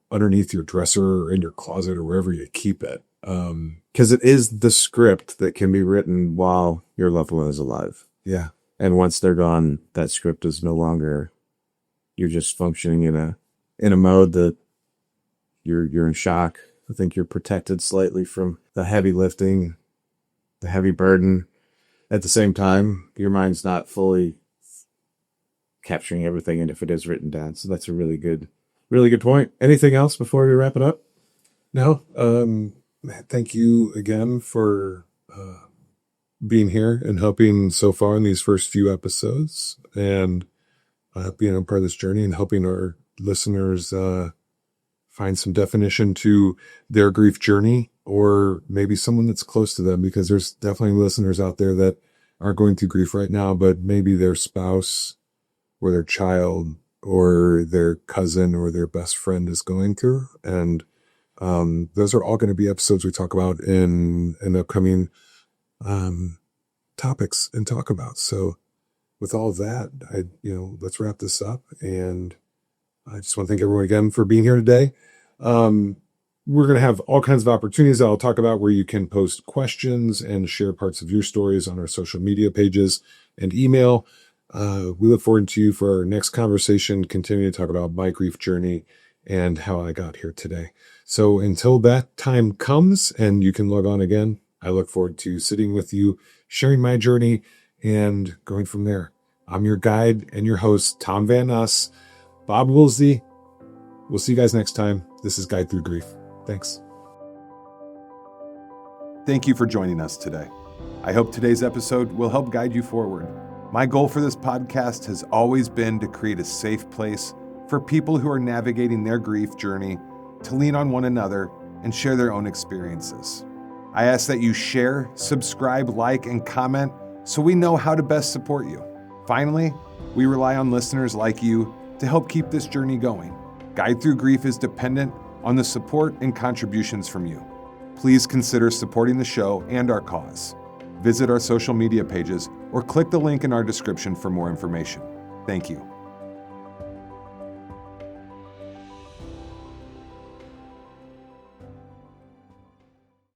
underneath your dresser or in your closet or wherever you keep it. Because it is the script that can be written while your loved one is alive. Yeah. And once they're gone, that script is no longer, you're just functioning in a mode that you're in shock. I think you're protected slightly from the heavy lifting, the heavy burden. At the same time, your mind's not fully capturing everything, and if it is written down. So that's a really good point. Anything else before we wrap it up? No. Thank you again for being here and helping so far in these first few episodes, and being a part of this journey and helping our listeners find some definition to their grief journey, or maybe someone that's close to them, because there's definitely listeners out there that are going through grief right now, but maybe their spouse or their child or their cousin or their best friend is going through. And those are all going to be episodes we talk about in upcoming topics and talk about. So with all of that, let's wrap this up, and I just want to thank everyone again for being here today. We're going to have all kinds of opportunities that I'll talk about where you can post questions and share parts of your stories on our social media pages and email. We look forward to you for our next conversation, continuing to talk about my grief journey and how I got here today. So until that time comes and you can log on again, I look forward to sitting with you, sharing my journey, and going from there. I'm your guide and your host, Tom Van Ness, Bob Woolsey. We'll see you guys next time. This is Guide Through Grief. Thanks. Thank you for joining us today. I hope today's episode will help guide you forward. My goal for this podcast has always been to create a safe place for people who are navigating their grief journey to lean on one another and share their own experiences. I ask that you share, subscribe, like, and comment so we know how to best support you. Finally, we rely on listeners like you to help keep this journey going. Guide Through Grief is dependent on the support and contributions from you. Please consider supporting the show and our cause. Visit our social media pages or click the link in our description for more information. Thank you.